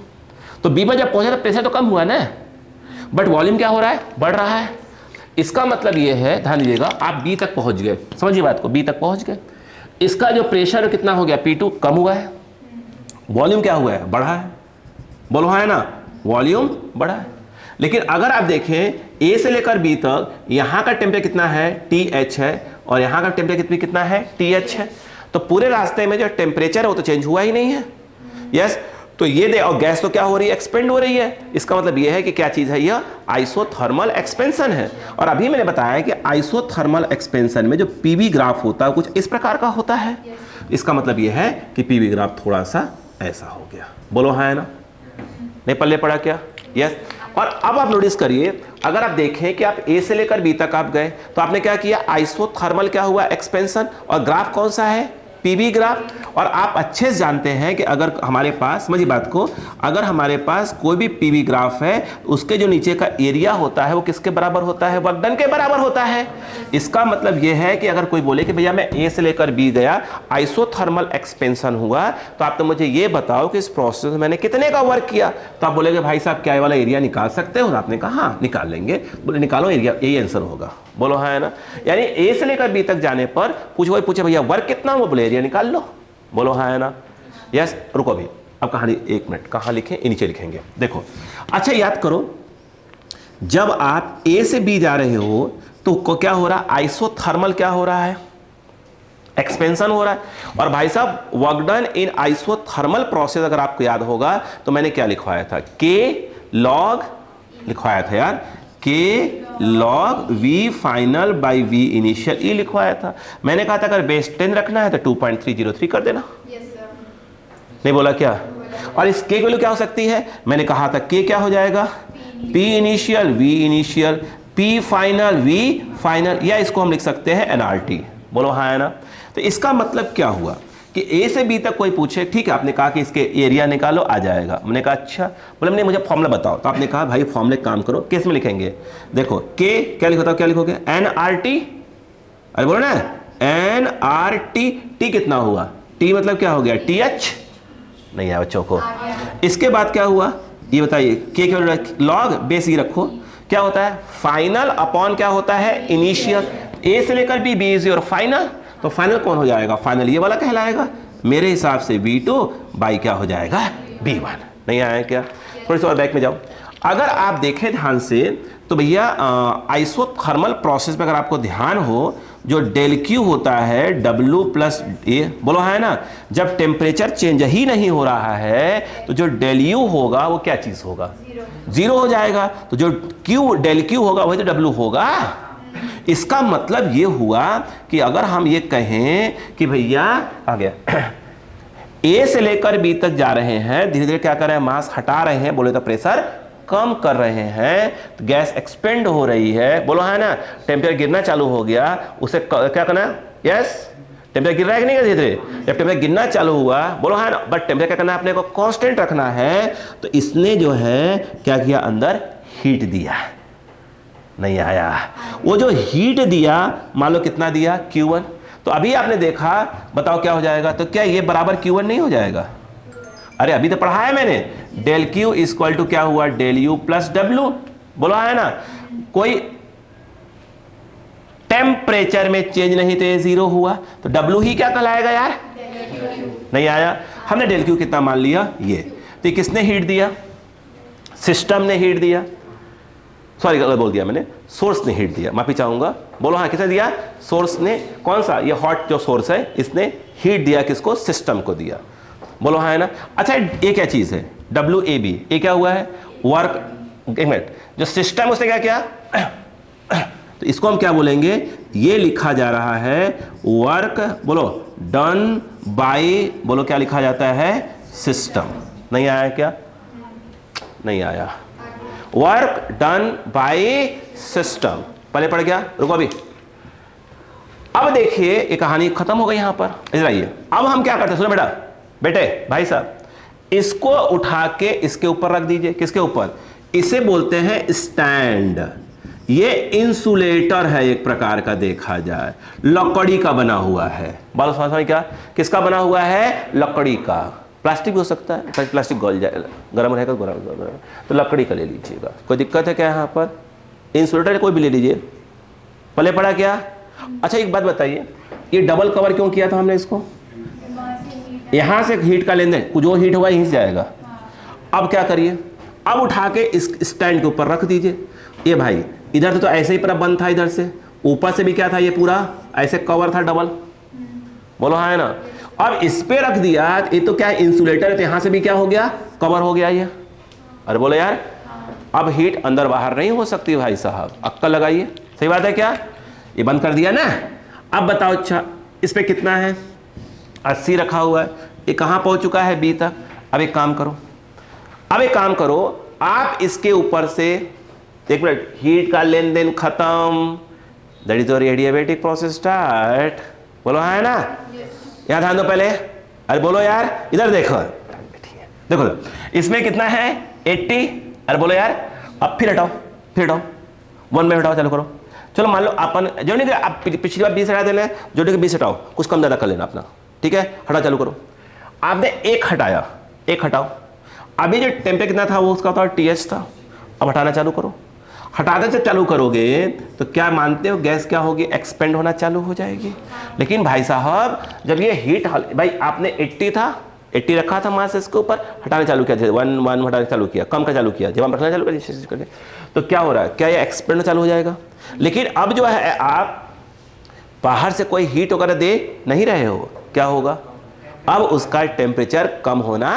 तो B पर जब पहुँचा तो प्रेशर तो कम हुआ ना, बट वॉल्यूम क्या हो रहा है, बढ़ रहा है। इसका मतलब ये है, ध्यान दीजिएगा, आप B तक पहुँच गए, समझिए बात को, B तक पहुँच गए। इसका जो प्रेशर कितना हो गया, P2 कम हुआ है, वॉल्यूम क्या हुआ है, बढ़ा है। बोलो है ना, वॉल्यूम बढ़ा है। लेकिन अगर आप देखें A से लेकर B तक, यहाँ का टेम्परेचर कितना है, TH है, और यहाँ का टेम्परेचर कितना है, TH है। तो पूरे रास्ते में जो टेम्परेचर है वो तो चेंज हुआ ही नहीं है। यस, तो ये दे, और गैस तो क्या हो रही है, एक्सपेंड हो रही है। इसका मतलब ये है कि क्या चीज़ है, यह आइसोथर्मल एक्सपेंशन है। और अभी मैंने बताया कि आइसोथर्मल एक्सपेंशन में जो PV ग्राफ होता है कुछ इस प्रकार का होता है। इसका मतलब ये है कि PV ग्राफ थोड़ा सा ऐसा हो गया। बोलो हाँ है ना, नहीं पल्ले पड़ा क्या। यस, और अब आप नोटिस करिए, अगर आप देखें कि आप A से लेकर B तक आप गए, तो आपने क्या किया, आइसोथर्मल क्या हुआ, एक्सपेंशन, और ग्राफ कौन सा है, PV ग्राफ। और आप अच्छे से जानते हैं कि अगर हमारे पास, समझिए बात को, अगर हमारे पास कोई भी PV ग्राफ है, उसके जो नीचे का एरिया होता है वो किसके बराबर होता है, वर्क डन के बराबर होता है। इसका मतलब यह है कि अगर कोई बोले कि भैया मैं A से लेकर B गया, आइसोथर्मल एक्सपेंशन हुआ, तो आप तो मुझे ये बताओ कि इस प्रोसेस में मैंने कितने का वर्क किया। तो आप बोलेगे भाई साहब क्या वाला एरिया निकाल सकते हो, आपने कहा हाँ निकाल लेंगे। बोले निकालो एरिया, यही आंसर होगा। बोलो हाँ है ना। यानी A से लेकर B तक जाने पर पूछे भैया वर्क कितना हुआ, बोले एरिया निकाल लो। बोलो हाँ है ना। यस रुको अभी, अब कहानी 1 मिनट, कहाँ लिखें, नीचे लिखेंगे। देखो अच्छा याद करो, जब आप ए से बी जा रहे हो तो क्या हो रहा है, आइसोथर्मल क्या हो रहा है, एक्सपेंशन हो रहा है। और भाई साहब work done in isothermal process अगर आपको याद होगा तो मैंने क्या लिखवाया था, के लॉग लिखवाया था यार, के log V final by V initial E लिखवाया था। मैंने कहा था अगर बेस 10 रखना है तो 2.303 कर देना। नहीं बोला क्या? और इस के वैल्यू क्या हो सकती है, मैंने कहा था के क्या हो जाएगा, P initial V initial P final V final, या इसको हम लिख सकते हैं एनआरटी। बोलो हाँ है ना। तो इसका मतलब क्या हुआ कि ए से बी तक कोई पूछे, ठीक है आपने कहा कि इसके एरिया निकालो आ जाएगा, मैंने कहा अच्छा, बोले नहीं मुझे फॉर्मूला बताओ, तो आपने कहा भाई फॉर्मूले काम करो, किस में लिखेंगे, देखो के क्या लिखो, क्या लिखोगे, एन आर टी, अरे बोलो ना एन आर टी, टी कितना हुआ, टी मतलब क्या हो गया, टी एच, नहीं आया बच्चों को। इसके बाद क्या हुआ ये बताइए, के लॉग बेस ही रखो, क्या होता है फाइनल अपॉन क्या होता है इनिशियल, ए से लेकर B, B is your final, तो फाइनल कौन हो जाएगा, फाइनल ये वाला कहलाएगा, मेरे हिसाब से B2 बाई क्या हो जाएगा B1। नहीं आया क्या, थोड़ी सी और बैक में जाओ। अगर आप देखें ध्यान से तो भैया आइसोथर्मल प्रोसेस में अगर आपको ध्यान हो, जो डेल क्यू होता है W प्लस ए, बोलो है ना, जब टेम्परेचर चेंज ही नहीं हो रहा है तो जो डेल यू होगा वो क्या चीज होगा, जीरो हो जाएगा। तो जो क्यू डेल क्यू होगा वही तो W होगा। इसका मतलब ये हुआ कि अगर हम ये कहें कि भैया आ गया ए से लेकर बी तक जा रहे हैं, धीरे धीरे क्या कर रहे हैं, मास हटा रहे हैं, बोले तो प्रेशर कम कर रहे हैं, तो गैस एक्सपेंड हो रही है, बोलो है ना, टेम्परेचर गिरना चालू हो गया, उसे क्या करना है, यस टेम्परेचर गिर रहा है कि नहीं धीरे धीरे, जब टेम्परेचर गिरना चालू हुआ, बोलो है ना, बट टेम्परेचर क्या करना है अपने को कांस्टेंट रखना है, तो इसने जो है क्या किया, अंदर हीट दिया, नहीं आया, वो जो हीट दिया मान लो कितना दिया Q1, तो अभी आपने देखा, बताओ क्या हो जाएगा, तो क्या ये बराबर Q1 नहीं हो जाएगा, अरे अभी तो पढ़ा है मैंने, डेल Q इक्वल टू क्या हुआ, डेल U प्लस W, बोला है ना, कोई टेम्परेचर में चेंज नहीं तो ये जीरो हुआ, तो W ही क्या कहलाएगा यार, नहीं आया, हमने डेल Q कितना मान लिया ये, तो ये किसने हीट दिया, सिस्टम ने हीट दिया, सॉरी गलत बोल दिया मैंने, सोर्स ने हीट दिया, माफी चाहूंगा, बोलो हाँ किसने दिया, सोर्स ने, कौन सा, ये हॉट जो सोर्स है इसने हीट दिया, किसको, सिस्टम को दिया, बोलो हाँ है ना। अच्छा ये क्या चीज है, WAB, ये क्या हुआ है, वर्क, एक मिनट, जो सिस्टम उसने क्या किया, तो इसको हम क्या बोलेंगे, ये लिखा जा रहा है वर्क, बोलो डन बाय, बोलो क्या लिखा जाता है, सिस्टम। नहीं आया क्या, नहीं आया, वर्क डन बाय सिस्टम, पहले पढ़ गया, रुको अभी। अब देखिए ये कहानी खत्म हो गई यहां पर, इधर आइए, अब हम क्या करते हैं, सुनो बेटा, बेटे भाई साहब, इसको उठा के इसके ऊपर रख दीजिए, किसके ऊपर, इसे बोलते हैं स्टैंड, ये इंसुलेटर है एक प्रकार का, देखा जाए लकड़ी का बना हुआ है, बोलो समझ क्या, किसका बना हुआ है, लकड़ी का, प्लास्टिक भी हो सकता है, प्लास्टिक गल जाएगा, गर्म रहेगा, गर्म, तो लकड़ी का ले लीजिएगा, कोई दिक्कत है क्या यहाँ पर, इंसुलेटर कोई भी ले लीजिए, पहले पड़ा क्या। अच्छा एक बात बताइए, ये डबल कवर क्यों किया था हमने इसको, यहाँ से हीट का लेन देन, जो हीट हुआ यहीं से जाएगा। अब क्या करिए, अब उठा के इस स्टैंड के ऊपर रख दीजिए, ये भाई इधर तो ऐसे ही पूरा बंद था, इधर से ऊपर से भी क्या था, ये पूरा ऐसे कवर था डबल, बोलो हाँ है ना। अब इस पे रख दिया, ये तो क्या इंसुलेटर है, तो यहां से भी क्या हो गया, कवर हो गया ये, अरे बोलो यार, अब हीट अंदर बाहर नहीं हो सकती भाई साहब, अक्कल लगाइए, सही बात है क्या, ये बंद कर दिया ना। अब बताओ अच्छा इस पे कितना है, 80 रखा हुआ है, ये कहां पहुंच चुका है, B तक। अब एक काम करो, अब एक काम करो, आप इसके ऊपर से, एक मिनट, हीट का लेन देन खत्म, that is your adiabatic process start, बोलो हाँ है ना, यहां ध्यान दो पहले, अरे बोलो यार, इधर देखो, देखो इसमें कितना है 80, अरे बोलो यार, अब फिर हटाओ, फिर हटाओ, 1 में हटाओ, चलो करो, चलो मान लो अपन जो नहीं आप पिछली बार 20 हटा देना, जो नहीं 20 हटाओ, कुछ कम ज़्यादा कर लेना अपना, ठीक है, हटा चालू करो। आपने एक हटाया, एक हटाओ, अभी जो टेम्परेचर कितना था वो उसका था TH था, अब हटाना चालू करो, हटाते जब चालू करोगे तो क्या मानते हो, गैस क्या होगी, एक्सपेंड होना चालू हो जाएगी। लेकिन भाई साहब जब ये हीट, भाई आपने 80 था, 80 रखा था मास इसके ऊपर, हटाना चालू किया, 1 हटाना चालू किया, कम का चालू किया, जब हम रखना चालू करें तो क्या हो रहा है, क्या ये एक्सपेंड चालू हो जाएगा। लेकिन अब जो है आप बाहर से कोई हीट वगैरह दे नहीं रहे हो, क्या होगा, अब उसका टेम्परेचर कम होना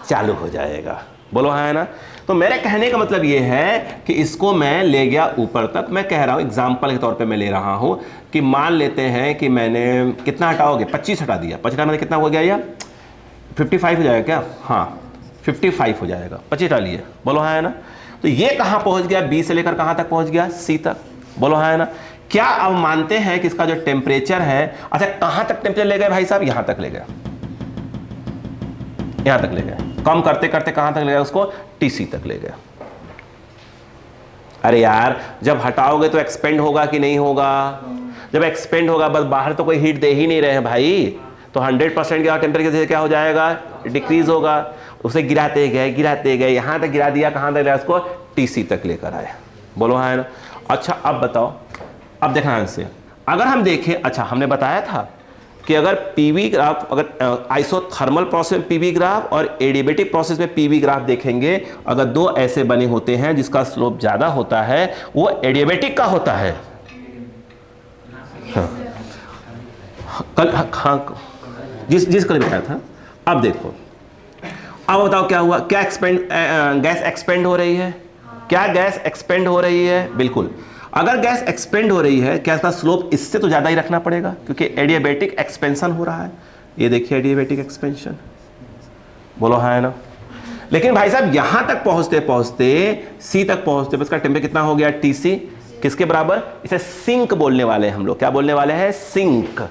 चालू हो जाएगा। बोलो हाँ है ना। तो मेरे कहने का मतलब ये है कि इसको मैं ले गया ऊपर तक। मैं कह रहा हूं एग्जांपल के तौर पे मैं ले रहा हूं कि मान लेते हैं कि मैंने कितना हटाओगे, 25 हटा दिया, 25 मैंने कितना हो गया, या 55 हो जाएगा क्या, हाँ 55 हो जाएगा, 25 डालिए, बोलो हाँ है ना। तो ये कहाँ पहुंच गया, बी से लेकर कहाँ तक पहुंच गया, सी तक, बोलो हाँ है ना। क्या अब मानते हैं कि इसका जो टेम्परेचर है, अच्छा कहाँ तक टेम्परेचर ले गए भाई साहब, यहां तक ले गए, यहां तक ले गए, कम करते करते कहां तक ले गए उसको, टीसी तक ले गए। अरे यार जब हटाओगे तो एक्सपेंड होगा कि नहीं होगा, जब एक्सपेंड होगा, बस बाहर तो कोई हीट दे ही नहीं रहे हैं भाई, तो 100% का टेम्परेचर क्या हो जाएगा, डिक्रीज होगा। उसे गिराते गए, यहां तक गिरा दिया, कहां तक गया उसको, टीसी तक लेकर आए, बोलो हाँ है ना। अच्छा अब बताओ, अब देखना ध्यान से, अगर हम देखें, अच्छा हमने बताया था कि अगर पीवी ग्राफ, अगर आइसोथर्मल प्रोसेस में पीवी ग्राफ और एडियाबेटिक प्रोसेस में पीवी ग्राफ देखेंगे, अगर दो ऐसे बने होते हैं जिसका स्लोप ज्यादा होता है वो एडियाबेटिक का होता है। हाँ कल, हाँ जिस कल बताया था। अब देखो, अब बताओ क्या हुआ, क्या गैस एक्सपेंड हो रही है, क्या गैस एक्सपेंड हो रही है, बिल्कुल। अगर गैस एक्सपेंड हो रही है, क्या इसका स्लोप इससे तो ज्यादा ही रखना पड़ेगा, क्योंकि एडियाबेटिक एक्सपेंशन हो रहा है। ये देखिए एडियाबेटिक एक्सपेंशन, बोलो हाँ है ना। लेकिन भाई साहब यहां तक पहुंचते पहुंचते सी तक पहुंचते इसका टेम्परेचर कितना हो गया, टीसी किसके बराबर, इसे सिंक बोलने वाले हैं हम लोग, क्या बोलने वाले हैं, सिंक,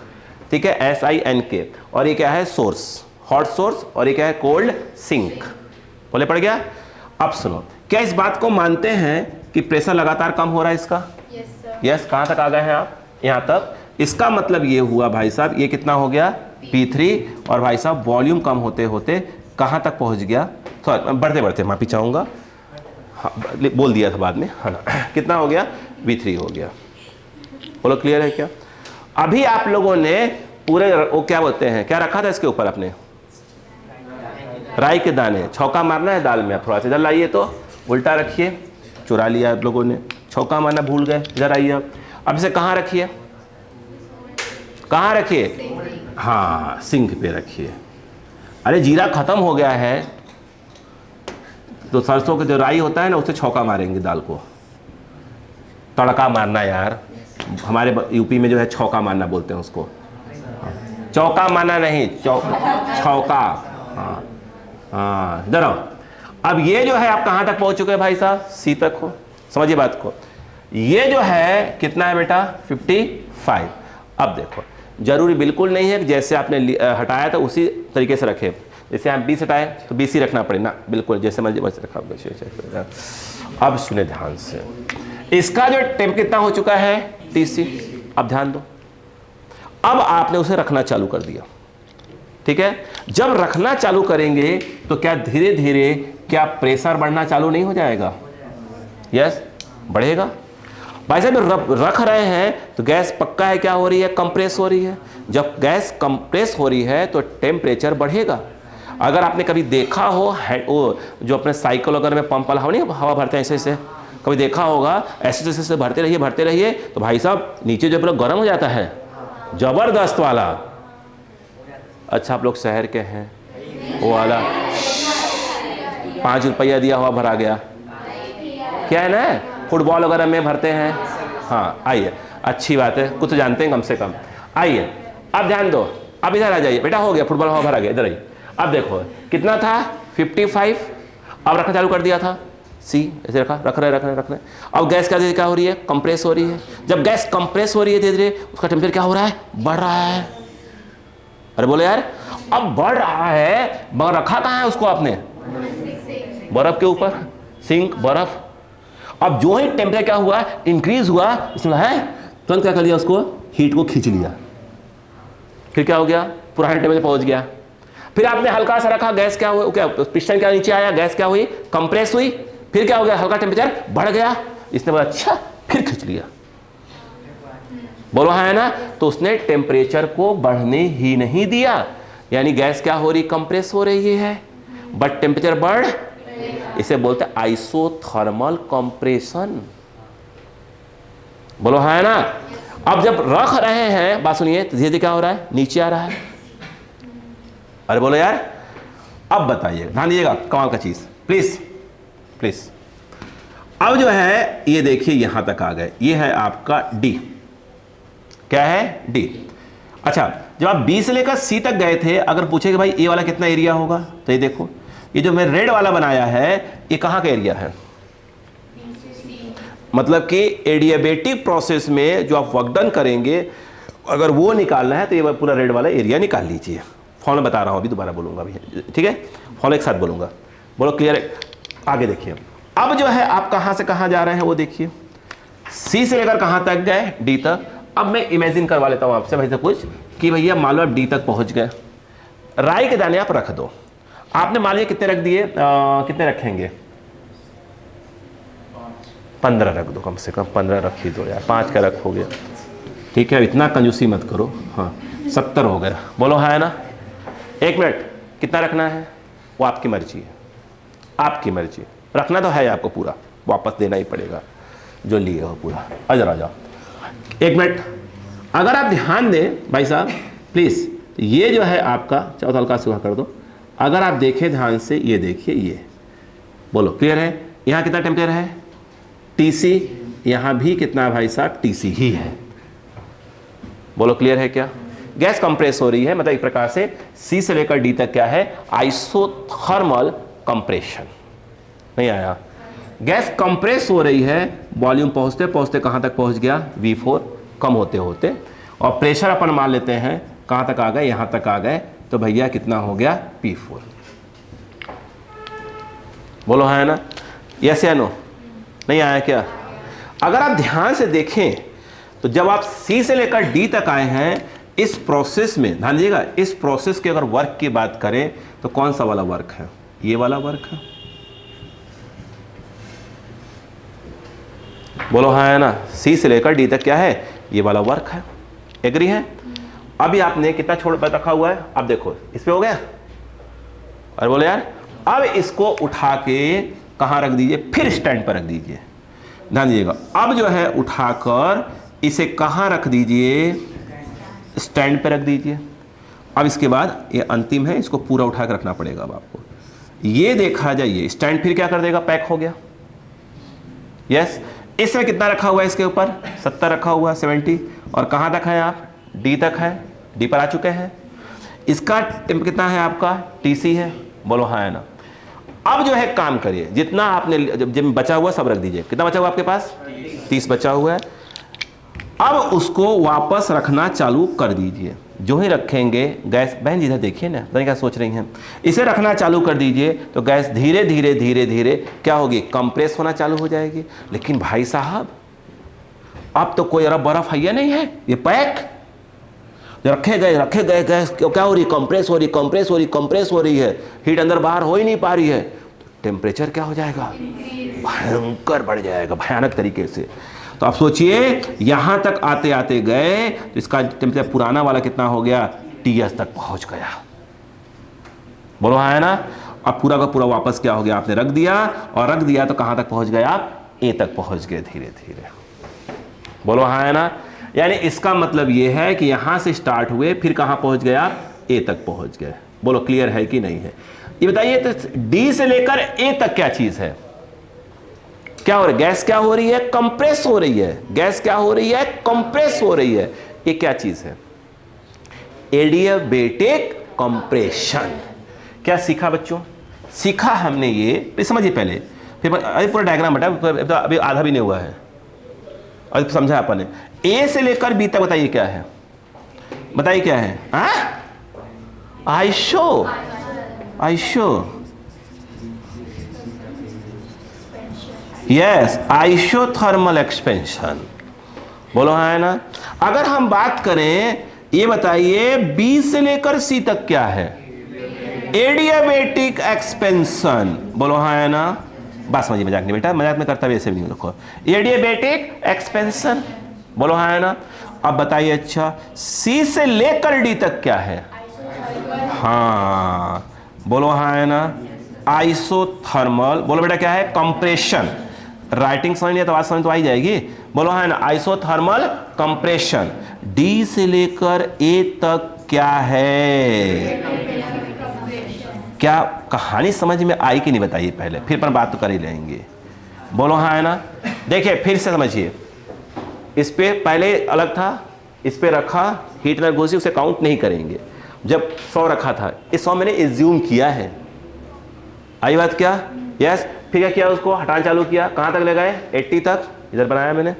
ठीक है, SINK। और ये क्या है, सोर्स, हॉट सोर्स, और ये क्या है, कोल्ड सिंक, बोले पड़ गया। अब सुनो, क्या इस बात को मानते हैं कि प्रेशर लगातार कम हो रहा है इसका, यस कहां तक आ गए हैं आप, यहां तक। इसका मतलब ये हुआ भाई साहब, ये कितना हो गया, P3, और भाई साहब वॉल्यूम कम होते होते कहां तक पहुंच गया, सॉरी बढ़ते बढ़ते माफी चाहूंगा, हाँ, बोल दिया था बाद में, है ना, कितना हो गया, V3 हो गया, बोलो क्लियर है क्या। अभी आप लोगों ने पूरे वो क्या बोलते हैं, क्या रखा था इसके ऊपर आपने, राई के दाने, छौका मारना है दाल में, थोड़ा सा इधर लाइए, तो उल्टा रखिए, चुरा लिया आप लोगों ने, छौका मारना भूल गए, इधर आइए आप। अब इसे कहाँ रखिए, कहाँ रखिए, हाँ सिंक पे रखिए। अरे जीरा खत्म हो गया है, तो सरसों का जो राई होता है ना, उससे छौका मारेंगे दाल को, तड़का मारना यार, हमारे यूपी में जो है छौका मारना बोलते हैं उसको, चौका मारना नहीं, छौका, हाँ हाँ इधर आओ। अब ये जो है आप कहां तक पहुंच चुके हैं भाई साहब, सी तक हो, समझिए बात को। ये जो है कितना है बेटा, 55। अब देखो जरूरी बिल्कुल नहीं है कि जैसे आपने हटाया था उसी तरीके से रखे, जैसे आप 20 हटाए तो 20 ही रखना पड़े ना, बिल्कुल जैसे मर्जी वैसे रखा। अब सुने ध्यान से, इसका जो टेम्प कितना हो चुका है, TC। अब ध्यान दो, अब आपने उसे रखना चालू कर दिया, ठीक है। जब रखना चालू करेंगे तो क्या धीरे धीरे क्या प्रेशर बढ़ना चालू नहीं हो जाएगा, यस बढ़ेगा। भाई साहब रख रहे हैं तो गैस पक्का है क्या हो रही है, कंप्रेस हो रही है। जब गैस कंप्रेस हो रही है तो टेम्परेचर बढ़ेगा। अगर आपने कभी देखा हो वो जो अपने साइकिल वगैरह में पंप वाला हवा नहीं, हवा भरते हैं ऐसे ऐसे, कभी देखा होगा, ऐसे ऐसे भरते रहिए तो भाई साहब नीचे जो पूरा गर्म हो जाता है, जबरदस्त वाला। अच्छा आप लोग शहर के हैं, वो वाला 5 रुपया दिया हुआ भरा गया, क्या है ना, फुटबॉल वगैरह में भरते हैं। हाँ आइए, अच्छी बात है, कुछ तो जानते हैं कम से कम। आइए अब ध्यान दो, अब इधर आ जाइए बेटा, हो गया फुटबॉल हवा भरा गया, इधर आइए। अब देखो कितना था, 55। अब रखना चालू कर दिया था, सी ऐसे रख रहे। अब गैस क्या हो रही है, कंप्रेस हो रही है। जब गैस कंप्रेस हो रही है धीरे धीरे, उसका टेम्परेचर क्या हो रहा है, बढ़ रहा है। अरे बोले यार, अब बढ़ रहा है, मगर रखा कहाँ है उसको आपने, बर्फ के ऊपर, सिंक बर्फ। अब जो ही टेम्परेचर क्या हुआ, इंक्रीज हुआ, इसमें है तुरंत क्या कर लिया, उसको हीट को खींच लिया, फिर क्या हो गया, पुराने टेम्परेचर पहुंच गया। फिर आपने हल्का सा रखा, गैस क्या हुआ, क्या पिस्टन क्या नीचे आया, गैस क्या हुई, कंप्रेस हुई, फिर क्या हो गया, हल्का टेम्परेचर बढ़ गया। इसने बोला अच्छा, फिर खींच लिया, बोलो हाँ है ना। तो उसने टेम्परेचर को बढ़ने ही नहीं दिया, यानी गैस क्या हो रही, कंप्रेस हो रही है, बट टेम्परेचर बढ़, इसे बोलते हैं आइसोथर्मल कंप्रेशन। बोलो है ना। अब जब रख रहे हैं, बात सुनिए, तो धीरे धीरे क्या हो रहा है, नीचे आ रहा है। अरे बोलो यार, अब बताइए, ध्यान दीजिएगा, कमाल का चीज, प्लीज प्लीज। अब जो है ये देखिए यहां तक आ गए, ये है आपका डी, क्या है, डी। अच्छा, जब आप बी से लेकर सी तक गए थे, अगर पूछे कि भाई ए वाला कितना एरिया होगा, तो ये देखो, ये जो मैं रेड वाला बनाया है, ये कहां का एरिया है, मतलब कि एडियाबेटिक प्रोसेस में जो आप वर्कडन करेंगे, अगर वो निकालना है तो ये पूरा रेड वाला एरिया निकाल लीजिए। फॉलो बता रहा हूं, अभी दोबारा बोलूंगा अभी, ठीक है, फॉलो एक साथ बोलूंगा, बोलो क्लियर है। आगे देखिए, अब जो है आप कहां से कहां जा रहे हैं वो देखिए, सी से लेकर कहां तक गए, डी तक। अब मैं इमेजिन करवा लेता हूं आपसे भाई से कुछ, कि भैया मान लो आप डी तक पहुंच गए, राई के दाने आप रख दो। आपने मान लिया कितने रख दिए, कितने रखेंगे, 15 रख दो, कम से कम 15 रख ही दो यार, 5 का रखोगे, ठीक है, इतना कंजूसी मत करो। हाँ 70 हो गया, बोलो है ना। 1 मिनट, कितना रखना है वो आपकी मर्जी है, आपकी मर्जी, रखना तो है आपको पूरा, वापस देना ही पड़ेगा जो लिए हो पूरा। अजर आ जाओ 1 मिनट। अगर आप ध्यान दें भाई साहब प्लीज, ये जो है आपका, चलो हल्का से कर दो, अगर आप देखें ध्यान से, ये देखिए, ये बोलो क्लियर है, यहाँ कितना टेम्परेचर है, टीसी, यहाँ भी कितना भाई साहब, टीसी ही है, बोलो क्लियर है क्या। गैस कंप्रेस हो रही है, मतलब एक प्रकार से सी से लेकर डी तक क्या है, आइसोथर्मल कंप्रेशन। नहीं आया, गैस कंप्रेस हो रही है, वॉल्यूम पहुंचते पहुंचते कहां तक पहुंच गया, V4 कम होते होते, और प्रेशर अपन मान लेते हैं कहां तक आ गए, यहां तक आ गए, तो भैया कितना हो गया, P4। बोलो है ना, यस या नो, नहीं आया क्या। अगर आप ध्यान से देखें तो जब आप सी से लेकर डी तक आए हैं, इस प्रोसेस में ध्यान दीजिएगा, इस प्रोसेस के अगर वर्क की बात करें तो कौन सा वाला वर्क है, ये वाला वर्क है, बोलो हाँ है ना। सी से लेकर डी तक क्या है, ये वाला वर्क है, एग्री है। अभी आपने कितना छोड़ पर रखा हुआ है, अब देखो इस पे हो गया, अरे बोलो यार, अब इसको उठा के कहां रख दीजिए, फिर स्टैंड पर रख दीजिए, ध्यान दीजिएगा। अब जो है उठाकर इसे कहां रख दीजिए, स्टैंड पे रख दीजिए। अब इसके बाद ये अंतिम है, इसको पूरा उठा कर रखना पड़ेगा अब आपको, ये देखा जाइए, स्टैंड फिर क्या कर देगा, पैक हो गया, यस। इसमें कितना रखा हुआ है, इसके ऊपर 70 रखा हुआ है, 70, और कहां तक है आप, डी तक है, डी पर आ चुके हैं। इसका टेम्प कितना है आपका, टीसी है, बोलो हाँ है ना। अब जो है काम करिए, जितना आपने जब बचा हुआ सब रख दीजिए, कितना बचा हुआ आपके पास, 30 बचा हुआ है। अब उसको वापस रखना चालू कर दीजिए, जो ही रखेंगे गैस, बहन जी इधर देखिए ना, पता नहीं क्या सोच रही हैं, इसे रखना चालू कर दीजिए तो गैस धीरे धीरे धीरे धीरे क्या होगी, कंप्रेस होना चालू हो जाएगी। लेकिन भाई साहब अब तो कोई अरब बर्फ है नहीं है, ये पैक रखे गए गैस क्या हो रही, कंप्रेस हो रही, कंप्रेस हो रही, कंप्रेस हो रही है, हीट अंदर बाहर हो ही नहीं पा रही है, तो टेम्परेचर क्या हो जाएगा, भयंकर बढ़ जाएगा, भयानक तरीके से। तो आप सोचिए यहां तक आते आते गए तो इसका टेम्परेचर पुराना वाला कितना हो गया, TS तक पहुंच गया, बोलो हाँ है ना। अब पूरा का पूरा वापस क्या हो गया, आपने रख दिया, और रख दिया तो कहां तक पहुंच गए आप, A तक पहुंच गए धीरे धीरे, बोलो हाँ है ना। यानी इसका मतलब यह है कि यहां से स्टार्ट हुए, फिर कहां पहुंच गए आप, A तक पहुंच गए। बोलो क्लियर है कि नहीं है। ये बताइए तो D से लेकर A तक क्या चीज है, क्या हो रहा है, गैस क्या हो रही है, कंप्रेस हो रही है, गैस क्या हो रही है, कंप्रेस हो रही है। ये क्या चीज है, एडियाबेटिक कंप्रेशन। क्या सीखा बच्चों, सीखा हमने ये, समझिए पहले, फिर अभी पूरा डायग्राम बता, अभी आधा भी नहीं हुआ है, अभी समझा अपन ने। ए से लेकर बी तक बताइए क्या है, बताइए क्या है, आइसो यस, आइसोथर्मल एक्सपेंशन, बोलो हाँ है ना। अगर हम बात करें, ये बताइए बी से लेकर सी तक क्या है, एडियाबेटिक एक्सपेंशन, बोलो हाँ है ना। बस समझिए, मजाक नहीं बेटा, मजाक में करता वैसे भी नहीं रखो, एडियाबेटिक एक्सपेंशन, बोलो हाँ है ना। अब बताइए अच्छा सी से लेकर डी तक क्या है, हाँ बोलो, हाँ है ना। आइसोथर्मल, बोलो बेटा क्या है, कंप्रेशन। राइटिंग समझ नहीं तो बात समझ तो आ ही जाएगी। बोलो हाँ है ना, आइसोथर्मल कंप्रेशन। डी से लेकर ए तक क्या है, क्या कहानी समझ में आई कि नहीं बताइए पहले, फिर पर बात तो कर ही लेंगे। बोलो हाँ है ना। देखिए फिर से समझिए, इस पे पहले अलग था, इस पे रखा, हीट में घुसी, उसे काउंट नहीं करेंगे। जब 100 रखा था, इस 100 मैंने एज्यूम किया है, आई बात क्या, यस। फिर क्या किया, उसको हटाना चालू किया, कहाँ तक ले गए, 80 तक, इधर बनाया मैंने,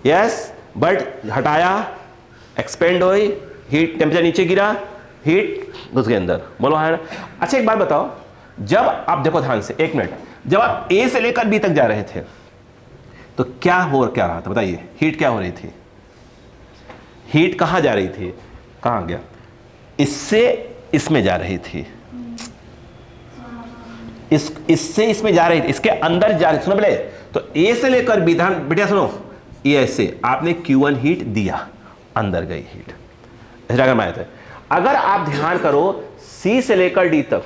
यस। बट हटाया, एक्सपेंड हुई, हीट टेम्परेचर नीचे गिरा, हीट घुस गए अंदर। बोलो हाँ। अच्छा एक बात बताओ, जब आप देखो ध्यान से, एक मिनट, जब आप ए से लेकर बी तक जा रहे थे तो क्या रहा था बताइए, हीट क्या हो रही थी, हीट कहां जा रही थी, कहां गया, इससे इसमें जा रही थी, इससे इसमें जा रही थी, इसके अंदर जा रही थी। सुनो पहले, तो ए से लेकर बी, ध्यान बेटा सुनो, ये ऐसे आपने Q1 हीट दिया, अंदर गई हीट, ऐसे माया थे। अगर आप ध्यान करो, सी से लेकर डी तक,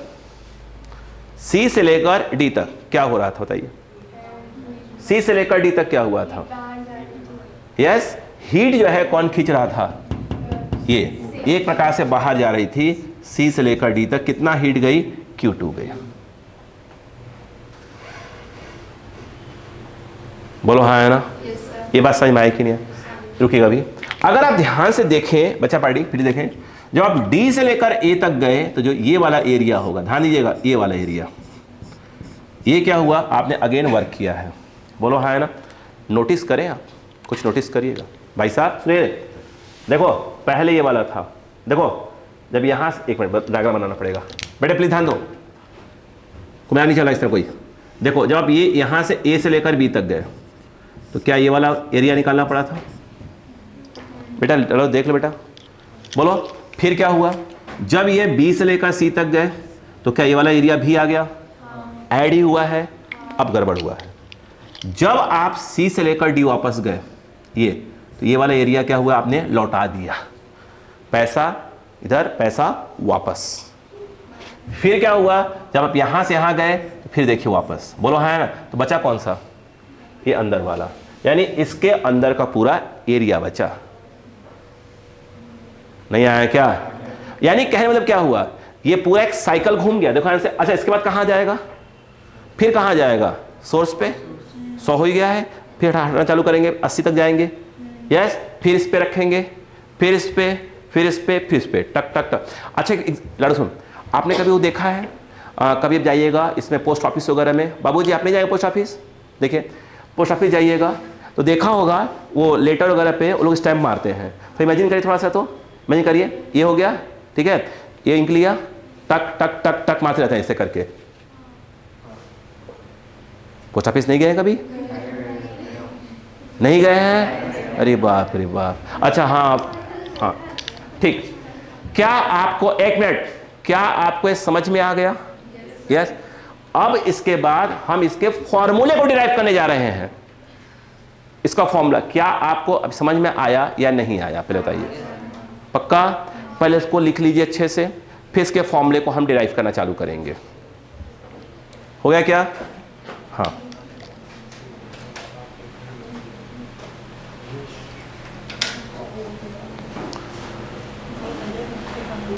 सी से लेकर डी तक क्या हो रहा था बताइए, सी से लेकर डी तक क्या हुआ था, यस। हीट जो है कौन खींच रहा था, ये एक प्रकार से बाहर जा रही थी, सी से लेकर डी तक कितना हीट गई, Q2 गई। बोलो हाँ है ना। ये बात समझ में आई कि नहीं, रुकिएगा अभी। अगर आप ध्यान से देखें बच्चा पार्टी, फिर देखें, जब आप डी से लेकर ए तक गए तो जो ये वाला एरिया होगा, ध्यान दीजिएगा, ये वाला एरिया, ये क्या हुआ, आपने अगेन वर्क किया है। बोलो हाँ है ना। नोटिस करें आप, कुछ नोटिस करिएगा भाई साहब, सुनिए। देखो पहले ये वाला था, देखो जब यहाँ से, एक मिनट डायग्राम बनाना पड़ेगा बेटे, प्लीज ध्यान दो, कुमार नहीं चला इस तरह कोई। देखो जब आप ये यहाँ से ए से लेकर बी तक गए तो क्या ये वाला एरिया निकालना पड़ा था बेटा, चलो देख लो बेटा। बोलो फिर क्या हुआ, जब ये बी से लेकर सी तक गए तो क्या ये वाला एरिया भी आ गया, ऐड ही हुआ है। अब गड़बड़ हुआ है, जब आप सी से लेकर डी वापस गए, ये तो ये वाला एरिया क्या हुआ, आपने लौटा दिया, पैसा इधर, पैसा वापस। फिर क्या हुआ, जब आप यहां से यहां गए तो फिर देखिए वापस। बोलो हाँ ना। तो बचा कौन सा, ये अंदर वाला, यानी इसके अंदर का पूरा एरिया बचा। नहीं आया क्या, यानी कहने मतलब क्या हुआ, ये पूरा एक साइकिल घूम गया। देखो से, अच्छा इसके बाद कहां जाएगा, फिर कहां जाएगा, सोर्स पे 100 हो गया है, फिर हटाना चालू करेंगे, 80 तक जाएंगे, यस। फिर इस पे रखेंगे, फिर इस पे, फिर इस पे, फिर इस पे, टक टक टक। अच्छा लड़ो सुन, आपने कभी वो देखा है, कभी आप जाइएगा इसमें पोस्ट ऑफिस वगैरह में, बाबूजी आपने जाएगा पोस्ट ऑफिस, देखिए पोस्ट ऑफिस जाइएगा तो देखा होगा वो लेटर वगैरह पे वो लोग स्टैम्प मारते हैं। तो इमेजिन करिए थोड़ा सा, तो इमेजिन करिए ये हो गया, ठीक है, ये इंक लिया, टक टक टक टक मारते रहते हैं ऐसे करके। पोस्ट ऑफिस नहीं गए कभी, नहीं गए हैं, अरे बाप रे बाप। अच्छा हाँ हाँ ठीक, क्या आपको, एक मिनट, क्या आपको ये समझ में आ गया, यस। अब इसके बाद हम इसके फॉर्मूले को डिराइव करने जा रहे हैं। इसका फॉर्मूला क्या आपको अब समझ में आया या नहीं आया, पहले बताइए। पक्का, पहले इसको लिख लीजिए अच्छे से, फिर इसके फॉर्मूले को हम डिराइव करना चालू करेंगे। हो गया क्या, हाँ।